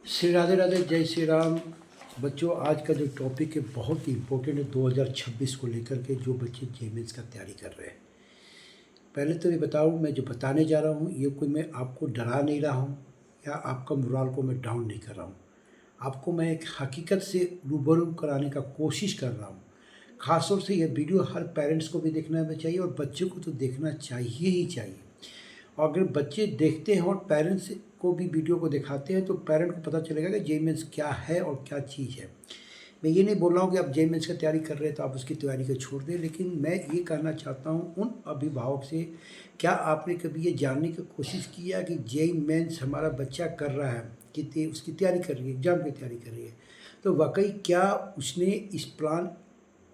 श्री राधे राधे, जय श्री राम। बच्चों, आज का जो टॉपिक है बहुत ही इम्पोर्टेंट है 2026 को लेकर के, जो बच्चे जेमेंस का तैयारी कर रहे हैं। पहले तो ये बताऊँ, मैं जो बताने जा रहा हूँ ये कोई मैं आपको डरा नहीं रहा हूँ या आपका मोराल को मैं डाउन नहीं कर रहा हूँ। आपको मैं एक हकीकत से रूबरू कराने का कोशिश कर रहा हूँ। ख़ासतौर से ये वीडियो हर पेरेंट्स को भी देखना चाहिए और बच्चों को तो देखना चाहिए ही चाहिए। और अगर बच्चे देखते हैं और पेरेंट्स को भी वीडियो को दिखाते हैं तो पेरेंट को पता चलेगा कि जेईई क्या है और क्या चीज़ है। मैं ये नहीं बोल रहा हूँ कि आप जेईई की तैयारी कर रहे हैं तो आप उसकी तैयारी को छोड़ दें, लेकिन मैं ये कहना चाहता हूँ उन अभिभावक से, क्या आपने कभी ये जानने की कोशिश किया कि जेईई हमारा बच्चा कर रहा है कि उसकी तैयारी कर रही है, एग्ज़ाम की तैयारी कर रही है, तो वाकई क्या उसने इस प्लान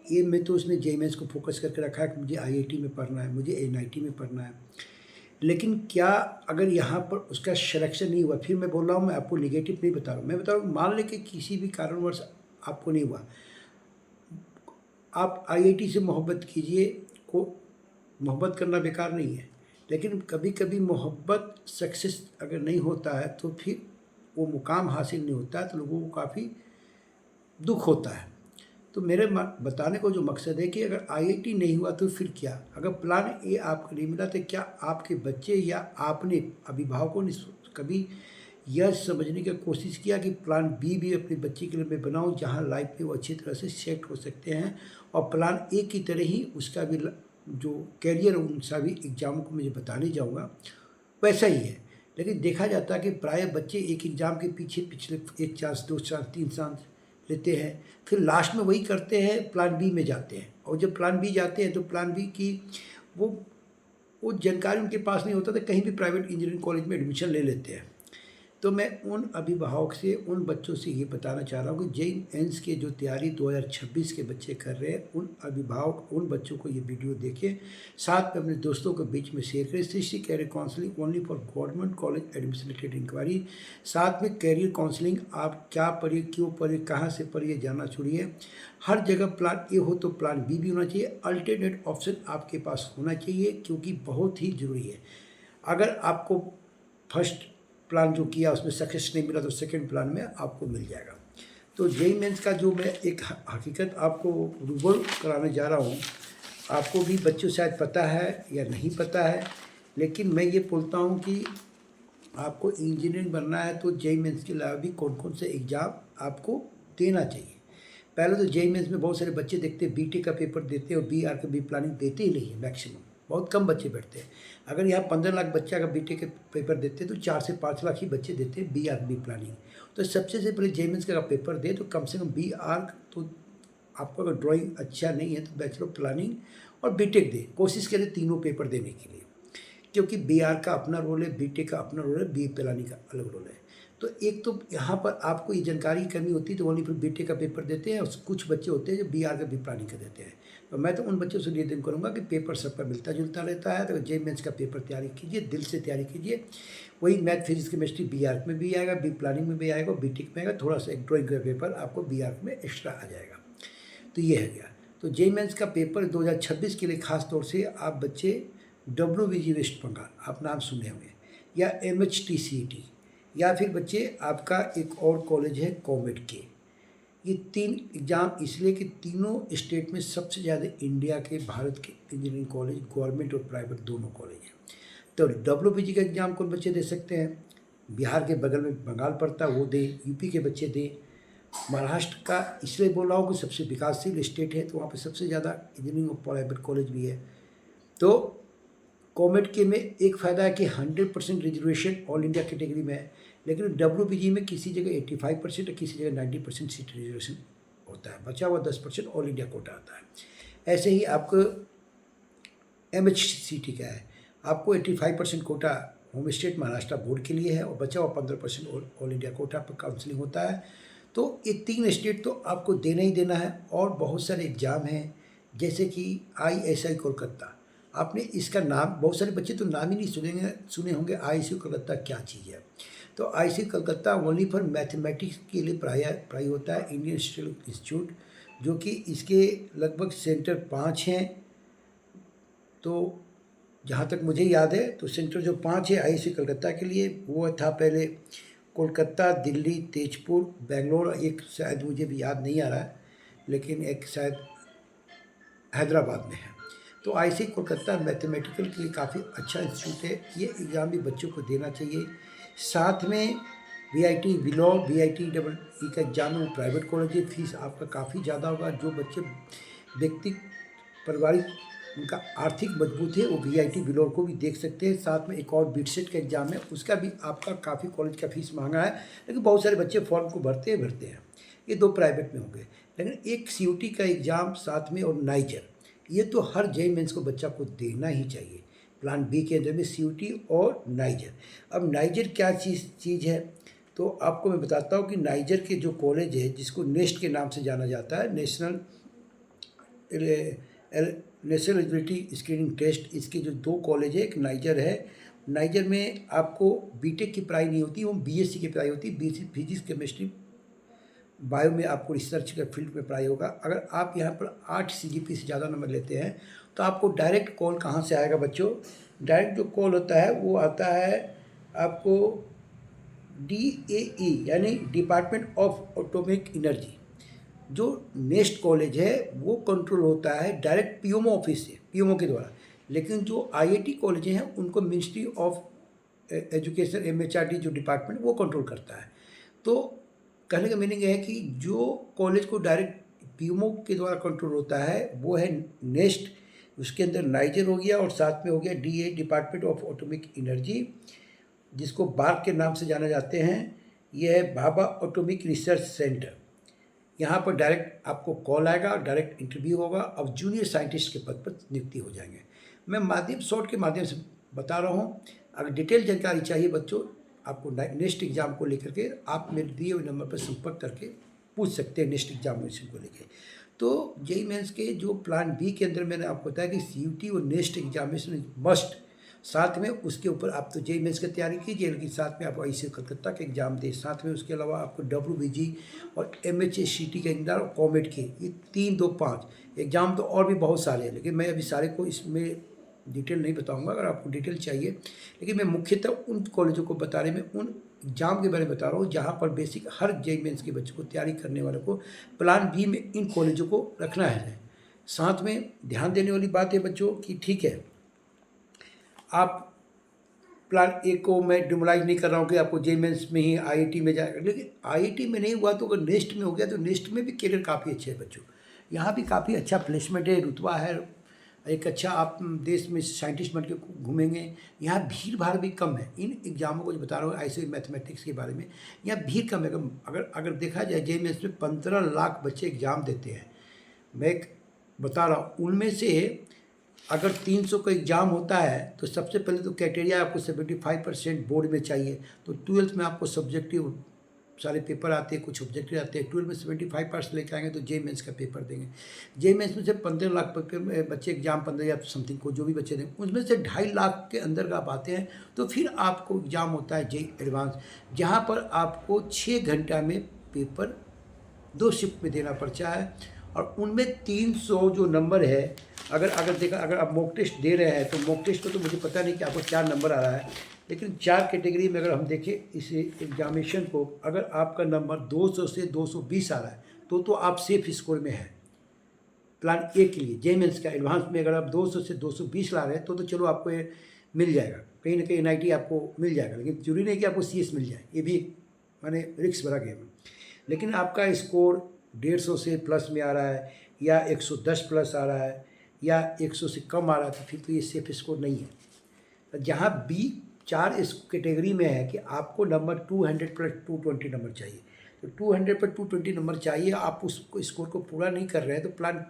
ए में तो उसने जेईई को फोकस करके रखा है कि मुझे आईआईटी में पढ़ना है, मुझे एनआईटी में पढ़ना है, लेकिन क्या अगर यहाँ पर उसका सिलेक्शन नहीं हुआ, फिर मैं बोल रहा हूँ, मैं आपको निगेटिव नहीं बता रहा हूँ, मैं बता रहा हूँ मान लें कि किसी भी कारणवश आपको नहीं हुआ, आप आईआईटी से मोहब्बत कीजिए, को मोहब्बत करना बेकार नहीं है, लेकिन कभी कभी मोहब्बत सक्सेस अगर नहीं होता है तो फिर वो मुकाम हासिल नहीं होता है तो लोगों को काफ़ी दुख होता है। तो मेरे बताने को जो मकसद है कि अगर आईआईटी नहीं हुआ तो फिर क्या, अगर प्लान ए आपको नहीं मिला तो क्या आपके बच्चे या आपने अभिभावकों ने कभी यह समझने की कोशिश किया कि प्लान बी भी अपने बच्चे के लिए मैं बनाऊँ जहाँ लाइफ में वो अच्छी तरह से सेट हो सकते हैं, और प्लान ए की तरह ही उसका भी जो कैरियर उन सभी एग्ज़ामों को मुझे बताने जाऊँगा वैसा ही है। लेकिन देखा जाता है कि प्राय बच्चे एक एग्ज़ाम के पीछे पिछले 1 चांस 2 चांस 3 चांस लेते हैं, फिर लास्ट में वही करते हैं, प्लान बी में जाते हैं, और जब प्लान बी जाते हैं तो प्लान बी की वो जानकारी उनके पास नहीं होता तो कहीं भी प्राइवेट इंजीनियरिंग कॉलेज में एडमिशन ले लेते हैं। तो मैं उन अभिभावक से, उन बच्चों से ये बताना चाह रहा हूँ कि जेईई मेंस के जो तैयारी 2026 के बच्चे कर रहे हैं, उन अभिभावक, उन बच्चों को ये वीडियो देखें, साथ में अपने दोस्तों के बीच में शेयर करें। CC career counselling only for government college admission related enquiry, साथ में कैरियर काउंसलिंग, आप क्या पढ़िए, क्यों पढ़िए, कहाँ से पढ़िए, जानना छोड़िए। हर जगह प्लान ए हो तो प्लान बी भी होना चाहिए, अल्टरनेट ऑप्शन आपके पास होना चाहिए, क्योंकि बहुत ही ज़रूरी है। अगर आपको फर्स्ट प्लान जो किया उसमें सक्सेस नहीं मिला तो सेकंड प्लान में आपको मिल जाएगा। तो जेईई मेंस का जो मैं एक हकीकत आपको रूबरू कराने जा रहा हूँ, आपको भी बच्चों शायद पता है या नहीं पता है, लेकिन मैं ये बोलता हूँ कि आपको इंजीनियरिंग बनना है तो जेईई मेंस के अलावा भी कौन कौन से एग्ज़ाम आपको देना चाहिए। पहले तो जेईई मेंस में बहुत सारे बच्चे देखते हैं बीटेक का पेपर देते हैं और बीआर का भी प्लानिंग देते ही नहीं है, मैक्सिमम बहुत कम बच्चे बैठते हैं। अगर यहाँ 15 लाख बच्चा अगर बीटेक के पेपर देते हैं तो 4 से 5 लाख ही बच्चे देते हैं बीआर बी प्लानिंग। तो सबसे से पहले जेईई मेंस का पेपर दे तो कम से कम बीआर, तो आपको अगर ड्राइंग अच्छा नहीं है तो बैचलर ऑफ प्लानिंग और बीटेक दे, कोशिश करें तीनों पेपर देने के लिए, क्योंकि बीआर का अपना रोल है, बीटेक का अपना रोल है, बी प्लानिंग का अलग रोल है। तो एक तो यहाँ पर आपको ये जानकारी करनी होती है तो ओनली फिर बीटेक का पेपर देते हैं, और कुछ बच्चे होते हैं जो बीआर का भी प्लानिंग कर देते हैं। तो मैं तो उन बच्चों से निवेदन करूँगा कि पेपर सबका मिलता जुलता रहता है, तो जेईई मेंस का पेपर तैयारी कीजिए, दिल से तैयारी कीजिए। वही मैथ फिजिक्स केमिस्ट्री बीआर में भी आएगा, बी प्लानिंग में भी आएगा, बीटेक में आएगा, थोड़ा सा एक ड्राइंग का पेपर आपको बीआर में एक्स्ट्रा आ जाएगा। तो ये है गया। तो जेईई मेंस का पेपर 2026 के लिए खास तौर से आप बच्चे WBG वेस्ट बंगाल आप नाम सुने होंगे, या MHTCET, या फिर बच्चे आपका एक और कॉलेज है कॉमेड के, ये 3 एग्ज़ाम इसलिए कि तीनों स्टेट में सबसे ज़्यादा इंडिया के, भारत के इंजीनियरिंग कॉलेज गवर्नमेंट और प्राइवेट दोनों कॉलेज हैं। तो WBG का एग्ज़ाम कौन बच्चे दे सकते हैं? बिहार के बगल में बंगाल पड़ता है वो दे, यूपी के बच्चे दें, महाराष्ट्र का इसलिए बोल रहा हूँ कि सबसे विकासशील स्टेट है तो वहाँ पे सबसे ज़्यादा इंजीनियरिंग और प्राइवेट कॉलेज भी है। तो कॉमेड के में एक फ़ायदा है कि 100% रिजर्वेशन ऑल इंडिया कैटेगरी में है, लेकिन WBG में किसी जगह 85% और किसी जगह 90% सीट रिजर्वेशन होता है, बचा हुआ 10% ऑल इंडिया कोटा आता है। ऐसे ही आपको MHCT का है, आपको 85% quota home state Maharashtra board के लिए है और बचा हुआ 15% ऑल इंडिया कोटा पर काउंसलिंग होता है। तो ये 3 स्टेट तो आपको देना ही देना है, और बहुत सारे एग्ज़ाम हैं जैसे कि ISI कोलकाता, आपने इसका नाम, बहुत सारे बच्चे तो नाम ही नहीं सुने होंगे ISI कोलकाता क्या चीज़ है। तो ISI Kolkata only for mathematics के लिए पढ़ाई होता है, इंडियन इंस्टीट्यूट, जो कि इसके लगभग सेंटर 5 हैं। तो जहाँ तक मुझे याद है तो सेंटर जो 5 है ISI कलकत्ता के लिए, वो था पहले कोलकाता, दिल्ली, तेजपुर, बेंगलोर, एक शायद मुझे भी याद नहीं आ रहा है, लेकिन एक शायद हैदराबाद में है। तो ऐसे कोलकाता मैथमेटिकल के लिए काफ़ी अच्छा इंस्टीट्यूट है, ये एग्ज़ाम भी बच्चों को देना चाहिए। साथ में VIT विलॉ VIT डबल ई का एग्ज़ाम है, वो प्राइवेट कॉलेज है, फीस आपका काफ़ी ज़्यादा होगा। जो बच्चे व्यक्ति पारिवारिक उनका आर्थिक मजबूत है वो VIT विलोर को भी देख सकते हैं। साथ में एक और बीटसेट का एग्ज़ाम है, उसका भी आपका काफ़ी कॉलेज का फीस महंगा है, लेकिन बहुत सारे बच्चे फॉर्म को भरते हैं। ये 2 प्राइवेट में होंगे, लेकिन एक CUT का एग्ज़ाम साथ में और नाइजर, ये तो हर JEE मेंस को बच्चा को देना ही चाहिए। प्लान बी के अंदर में CUT और नाइजर। अब नाइजर क्या चीज़ है, तो आपको मैं बताता हूँ कि नाइजर के जो कॉलेज है, जिसको नेस्ट के नाम से जाना जाता है, नेशनल एलिजिबिलिटी स्क्रीनिंग टेस्ट, इसके जो 2 कॉलेज है, एक नाइजर है। नाइजर में आपको बीटेक की पढ़ाई नहीं होती, वो BSc की पढ़ाई होती है। BSc फिजिक्स, केमिस्ट्री, बायो में आपको रिसर्च के फील्ड में पढ़ाई होगा। अगर आप यहाँ पर 8 CGP से ज़्यादा नंबर लेते हैं तो आपको डायरेक्ट कॉल कहाँ से आएगा बच्चों? डायरेक्ट जो कॉल होता है वो आता है आपको DAE, यानी डिपार्टमेंट ऑफ एटॉमिक एनर्जी। जो नेस्ट कॉलेज है वो कंट्रोल होता है डायरेक्ट PMO ऑफिस से, PMO के द्वारा। लेकिन जो IIT कॉलेज हैं उनको मिनिस्ट्री ऑफ एजुकेशन, MHRD जो डिपार्टमेंट, वो कंट्रोल करता है। तो कहने का मीनिंग है कि जो कॉलेज को डायरेक्ट PMO के द्वारा कंट्रोल होता है वो है नेस्ट, उसके अंदर नाइजर हो गया और साथ में हो गया DA, department of atomic energy, जिसको बार्क के नाम से जाना जाते हैं। यह है भाभा एटॉमिक रिसर्च सेंटर। यहाँ पर डायरेक्ट आपको कॉल आएगा, डायरेक्ट इंटरव्यू होगा, अब जूनियर साइंटिस्ट के पद पर नियुक्ति हो जाएंगे। मैं शॉर्ट के माध्यम से बता रहा हूँ। अगर डिटेल जानकारी चाहिए बच्चों आपको नेक्स्ट एग्ज़ाम को लेकर के, आप मेरे दिए हुए नंबर पर संपर्क करके पूछ सकते हैं नेक्स्ट एग्जामिनेशन को लेकर। तो JEE मेंस के जो प्लान बी के अंदर मैंने आपको बताया कि CUT और नेक्स्ट एग्जामिनेशन मस्ट, साथ में उसके ऊपर आप तो JEE मेंस की तैयारी कीजिए, लेकिन साथ में आप IC कलकत्ता के एग्ज़ाम दें, साथ में उसके अलावा आपको WBG और MHACT के एग्ज़ाम और कॉमेट के, ये 3, 2, 5 एग्ज़ाम तो और भी बहुत सारे हैं, लेकिन मैं अभी सारे को इसमें डिटेल नहीं बताऊंगा। अगर आपको डिटेल चाहिए, लेकिन मैं मुख्यतः उन कॉलेजों को बताने में, उन एग्ज़ाम के बारे में बता रहा हूँ जहाँ पर बेसिक हर JEE मेंस के बच्चों को तैयारी करने वालों को प्लान बी में इन कॉलेजों को रखना है। साथ में ध्यान देने वाली बात है बच्चों कि ठीक है, आप प्लान ए को मैं डिमोलाइज नहीं कर रहा हूँ कि आपको JEE मेंस में ही IIT में जाएगा, लेकिन IIT में नहीं हुआ तो अगर नेक्स्ट में हो गया तो नेक्स्ट में भी करियर काफ़ी अच्छे है बच्चों। यहाँ भी काफ़ी अच्छा प्लेसमेंट है, रुतबा है, एक अच्छा आप देश में साइंटिस्ट बन के घूमेंगे। यहाँ भीड़ भाड़ भी कम है। इन एग्ज़ामों को जो बता रहा हूँ ऐसे मैथमेटिक्स के बारे में, यहाँ भीड़ कम है। अगर देखा जाए JEE मेंस में 15 लाख बच्चे एग्ज़ाम देते हैं। मैं एक बता रहा हूँ, उनमें से अगर 300 का एग्ज़ाम होता है तो सबसे पहले तो क्राइटेरिया आपको 75% बोर्ड में चाहिए। तो 12th में आपको सब्जेक्टिव सारे पेपर आते हैं, कुछ ऑब्जेक्टिव आते हैं। 12 में 75% लेकर आएंगे तो JEE मेंस का पेपर देंगे। JEE मेंस में से 15 लाख बच्चे एग्जाम, 15 या समथिंग को जो भी बच्चे देंगे, उसमें से 2.5 लाख के अंदर का आप आते हैं। तो फिर आपको एग्ज़ाम होता है JEE एडवांस, जहाँ पर आपको 6 घंटा में पेपर 2 शिफ्ट में देना पड़ता है। और उनमें 300 जो नंबर है, अगर आप मॉक टेस्ट दे रहे हैं तो मॉक टेस्ट को तो मुझे पता नहीं कि आपको क्या नंबर आ रहा है, लेकिन 4 कैटेगरी में अगर हम देखें इस एग्जामिनेशन को, अगर आपका नंबर 200 से 220 आ रहा है तो आप सेफ स्कोर में हैं। प्लान ए के लिए JEE मेंस का एडवांस में अगर आप 200 से 220 ला रहे हैं तो चलो आपको ये मिल जाएगा, कहीं ना कहीं NIT आपको मिल जाएगा, लेकिन जरूरी नहीं कि आपको CS मिल जाए, ये भी माने रिस्क भरा गेम है। लेकिन आपका स्कोर 150 से प्लस में आ रहा है या 110 प्लस आ रहा है या 100 से कम आ रहा है तो फिर तो ये सेफ स्कोर नहीं है। जहाँ B 4 इस कैटेगरी में है कि आपको नंबर 200 प्लस 220 नंबर चाहिए, तो 200 पर 220 नंबर चाहिए। आप उस स्कोर को पूरा नहीं कर रहे हैं तो प्लान,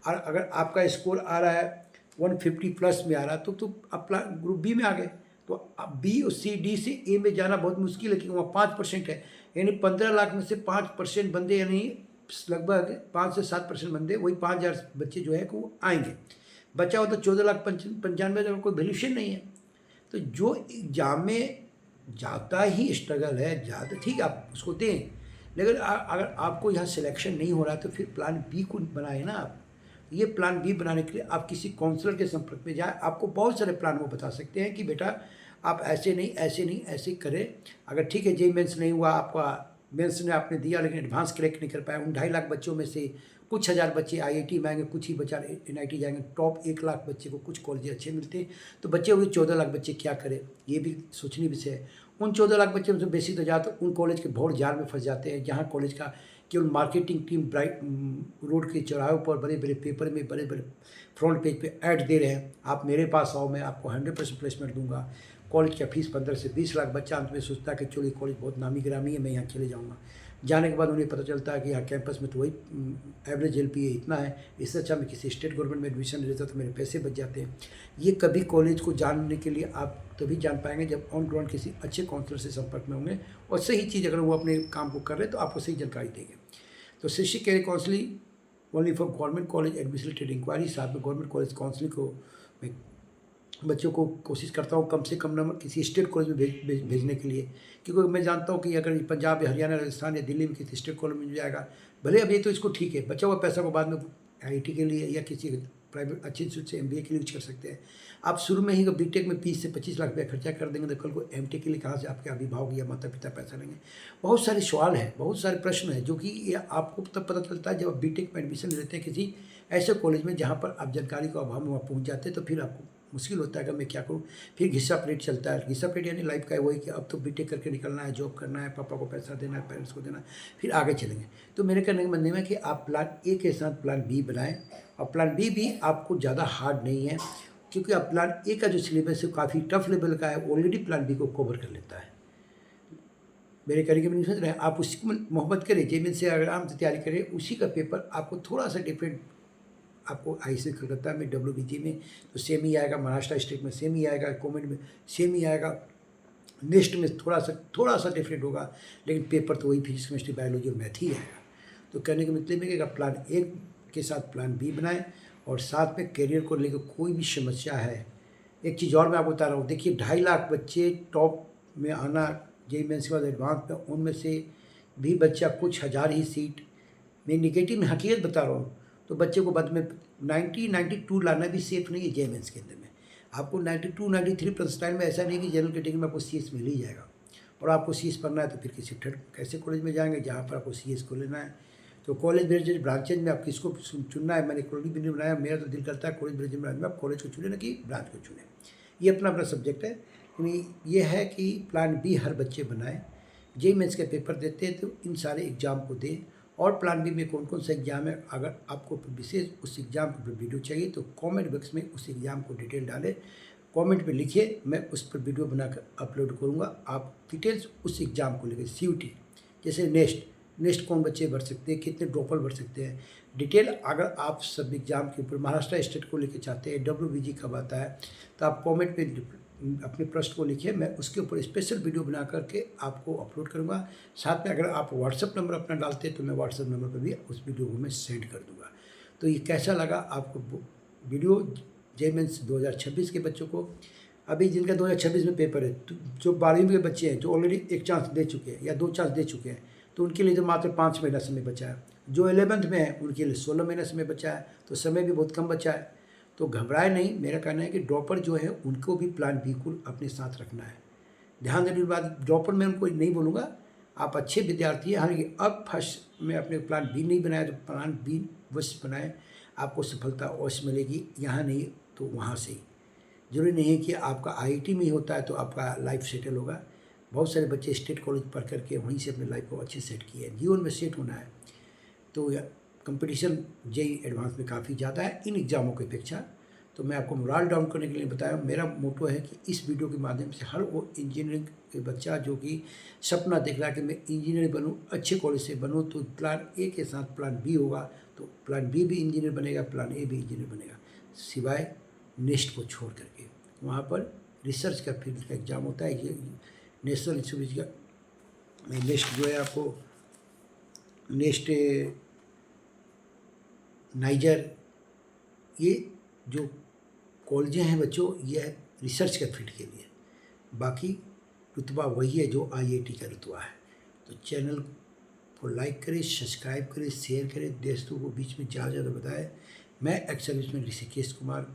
अगर आपका स्कोर आ रहा है 150 प्लस में आ रहा है तो आप प्लान ग्रुप B में आ गए। तो B और C D से A में जाना बहुत मुश्किल है, क्योंकि वहाँ 5% है, यानी 15 लाख में से 5% बंदे, यानी लगभग 5 से 7% बंदे, वही 5000 बच्चे जो है कि वो आएंगे। बचा हो तो 14,95,000 कोई वैल्यूशन नहीं है। तो जो एग्जाम में ज़्यादा ही स्ट्रगल है, ज़्यादा ठीक है आप उसको दें, लेकिन अगर आपको यहाँ सिलेक्शन नहीं हो रहा तो फिर प्लान बी को बनाए ना आप। ये प्लान बी बनाने के लिए आप किसी काउंसलर के संपर्क में जाए, आपको बहुत सारे प्लान वो बता सकते हैं कि बेटा आप ऐसे नहीं ऐसे नहीं ऐसे करें। अगर ठीक है जेईई मेंस नहीं हुआ आपका, मेंस ने आपने दिया लेकिन एडवांस क्रैक नहीं कर पाया, उन 2.5 लाख बच्चों में से कुछ हज़ार बच्चे आईआईटी में आएंगे, कुछ ही बच्चा एनआईटी जाएंगे, टॉप 1 लाख बच्चे को कुछ कॉलेज अच्छे मिलते हैं, तो बच्चे हुए 14 लाख बच्चे क्या करें, ये भी सोचनीय विषय है। उन 14 लाख बच्चे में से बेसिक तो ज़्यादा उन कॉलेज के भौड़ जाल में फंस जाते हैं जहाँ कॉलेज का केवल मार्केटिंग टीम ब्राइट रोड के चौराहों पर बड़े बड़े पेपर में बड़े बड़े फ्रंट पेज पे ऐड दे रहे हैं, आप मेरे पास आओ मैं आपको 100% प्लेसमेंट दूंगा। कॉलेज का फीस 15 से 20 लाख, बच्चा अंत में सोचता है कि चलो ये कॉलेज बहुत नामी गिरामी है, मैं यहाँ चले जाऊँगा। जाने के बाद उन्हें पता चलता है कि यहाँ कैंपस में तो वही एवरेज एलपीए इतना है, इससे अच्छा मैं किसी स्टेट गवर्नमेंट में एडमिशन लेता तो मेरे पैसे बच जाते हैं। ये कभी कॉलेज को जानने के लिए आप तभी जान पाएंगे जब ऑन ग्राउंड किसी अच्छे काउंसलर से संपर्क में होंगे, और सही चीज़ अगर वो अपने काम को कर रहे हैं तो आपको सही जानकारी देंगे। तो शिक्षक career counselling only for government college admission enquiry, साथ में गवर्नमेंट कॉलेज काउंसलिंग को मैं बच्चों को कोशिश करता हूँ कम से कम नंबर किसी स्टेट कॉलेज में भेजने के लिए, क्योंकि मैं जानता हूँ कि अगर पंजाब या हरियाणा राजस्थान या दिल्ली में किसी स्टेट कॉलेज में मिल जाएगा, भले अभी तो इसको ठीक है, बचा हुआ पैसा को बाद में आईआईटी के लिए या किसी प्राइवेट अच्छे इंस्टीट्यूट से एमबीए के लिए यूज कर सकते हैं। आप शुरू में ही बीटेक में 20 से 25 लाख रुपया खर्चा कर देंगे तो कल को एमटेक के लिए कहाँ से आपके अभिभावक या माता पिता पैसा लेंगे। बहुत सारे सवाल हैं, बहुत सारे प्रश्न हैं जो कि ये आपको तब पता चलता है जब आप बीटेक में एडमिशन लेते हैं किसी ऐसे कॉलेज में जहाँ पर आप जानकारी का अभाव में वहाँ पहुँच जाते हैं, तो फिर आपको मुश्किल होता है कि मैं क्या करूँ। फिर घिस्सा प्लेट चलता है, घिस्सा प्लेट यानी लाइफ का है वही कि अब तो बीटेक करके निकलना है, जॉब करना है, पापा को पैसा देना है, पेरेंट्स को देना है, फिर आगे चलेंगे। तो मेरे कहने का मतलब है कि आप प्लान ए के साथ प्लान बी बनाएं, और प्लान बी भी आपको ज़्यादा हार्ड नहीं है, क्योंकि आप प्लान ए का जो सिलेबस है काफ़ी टफ लेवल का है, ऑलरेडी प्लान बी को कवर कर लेता है। मेरे कहने के नहीं सोच रहे हैं, आप उसकी मोहब्बत करें, जेईई से अगर आराम से तैयारी करें, उसी का पेपर आपको थोड़ा सा डिफरेंट आपको आईआईटी कलकत्ता में डब्ल्यूबीजी में तो सेम ही आएगा, महाराष्ट्र स्टेट में सेम ही आएगा, कॉमेंट में सेम ही आएगा, नेक्स्ट में थोड़ा सा डिफरेंट होगा, लेकिन पेपर तो वही फिजिक्स केमिस्ट्री बायोलॉजी और मैथ ही आएगा। तो कहने के मतलब है कि प्लान ए के साथ प्लान बी बनाएं, और साथ में करियर को लेकर कोई भी समस्या है। एक चीज़ और मैं आपको बता रहा हूँ, देखिए 2.5 लाख बच्चे टॉप में आना जेईई मेंस के बाद एडवांस में, उनमें से भी बच्चा कुछ हज़ार ही सीट, मैं निगेटिव में हकीकत बता रहा हूँ, तो बच्चे को बाद में 92 लाना भी सेफ नहीं है जेईई मेंस के अंदर में। आपको 92-93 परसेंटाइल में ऐसा नहीं कि जनरल कैटेगरी में आपको सीएस मिल ही जाएगा, और आपको सीएस पढ़ना है तो फिर किसी थर्ड कैसे कॉलेज में जाएंगे जहाँ पर आपको सीएस को लेना है। तो कॉलेज ब्रांचेज ब्रांचेज में आप किसको चुनना है, मैंने कॉलेज भी नहीं बनाया, मेरा तो दिल करता है कॉलेज ब्रांच में आप कॉलेज को चुने ना कि ब्रांच को चुने, ये अपना अपना सब्जेक्ट है। यानी ये है कि प्लान बी हर बच्चे बनाए, जेईई मेंस के पेपर देते हैं तो इन सारे एग्जाम को दें, और प्लान बी में कौन कौन सा एग्जाम है, अगर आपको विशेष उस एग्ज़ाम पर वीडियो चाहिए तो कमेंट बॉक्स में उस एग्ज़ाम को डिटेल डालें, कमेंट पे लिखिए, मैं उस पर वीडियो बनाकर अपलोड करूँगा। आप डिटेल्स उस एग्ज़ाम को लेकर सीयूटी जैसे नेक्स्ट कौन बच्चे भर सकते हैं, कितने ड्रॉपर भर सकते हैं, डिटेल अगर आप सब एग्ज़ाम के ऊपर महाराष्ट्र स्टेट को लेकर चाहते हैं, डब्ल्यूबीजी कब आता है, तो आप कमेंट पे अपने प्रश्न को लिखिए, मैं उसके ऊपर स्पेशल वीडियो बना करके आपको अपलोड करूँगा। साथ में अगर आप व्हाट्सअप नंबर अपना डालते हैं तो मैं व्हाट्सअप नंबर पर भी उस वीडियो को मैं सेंड कर दूँगा। तो ये कैसा लगा आपको वीडियो जेईई मेंस 2026 के बच्चों को, अभी जिनका 2026 में पेपर है, तो जो 12वीं के बच्चे हैं जो ऑलरेडी एक चांस दे चुके हैं या 2 चांस दे चुके हैं, तो उनके लिए तो मात्र 5 महीना समय बचा है। जो 11th में है उनके लिए 16 महीना समय बचा है, तो समय भी बहुत कम बचा है। तो घबराए नहीं, मेरा कहना है कि ड्रॉपर जो है उनको भी प्लान बी को अपने साथ रखना है। ध्यान देने की बात, ड्रॉपर में उनको नहीं बोलूँगा, आप अच्छे विद्यार्थी हैं, हालांकि अब फर्स्ट में अपने प्लान बी नहीं बनाया तो प्लान बी वश बनाए, आपको सफलता अवश्य मिलेगी, यहाँ नहीं तो वहाँ से ही। जरूरी नहीं है कि आपका आईआईटी में ही होता है तो आपका लाइफ सेटल होगा। बहुत सारे बच्चे स्टेट कॉलेज पढ़ करके वहीं से अपने लाइफ को अच्छे सेट किए हैं। जीवन में सेट होना है तो कंपटीशन जेईई एडवांस में काफ़ी ज़्यादा है इन एग्ज़ामों की अपेक्षा। तो मैं आपको मोरल डाउन करने के लिए बताया, मेरा मोटो है कि इस वीडियो के माध्यम से हर वो इंजीनियरिंग के बच्चा जो कि सपना देख रहा है कि मैं इंजीनियर बनूं, अच्छे कॉलेज से बनूं, तो प्लान ए के साथ प्लान बी होगा, तो प्लान बी भी इंजीनियर बनेगा, प्लान ए भी इंजीनियर बनेगा, सिवाय नेक्स्ट को छोड़ करके। वहाँ पर रिसर्च का फील्ड का एग्ज़ाम होता है, ये नेशनल इंस्टीट्यूट का नेक्स्ट जो है आपको नेक्स्ट नाइजर, ये जो कॉलेजें हैं बच्चों, ये है रिसर्च के फील्ड के लिए, बाकी रुतबा वही है जो आईआईटी का रुतबा है। तो चैनल को लाइक करें, सब्सक्राइब करें, शेयर करें, दोस्तों को बीच में ज़्यादा बताएं। मैं एक्स सर्विसमैन ऋषिकेश कुमार,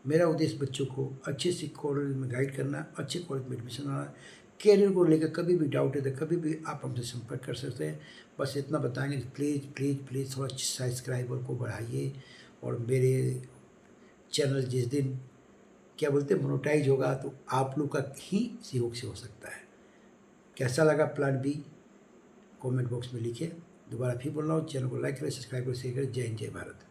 मेरा उद्देश्य बच्चों को अच्छे से कॉलेज में गाइड करना, अच्छे कॉलेज में एडमिशन बनाना। कैरियर को लेकर कभी भी डाउट है तो कभी भी आप हमसे संपर्क कर सकते हैं। बस इतना बताएंगे कि प्लीज़ प्लीज़ प्लीज़ थोड़ा सब्सक्राइबर को बढ़ाइए, और मेरे चैनल जिस दिन क्या बोलते हैं मोनेटाइज होगा तो आप लोग का ही सहयोग से हो सकता है। कैसा लगा प्लान बी कमेंट बॉक्स में लिखिए। दोबारा फिर बोल रहा हूँ, चैनल को लाइक करें, सब्सक्राइब करें, शेयर करें। जय हिंद, जय भारत।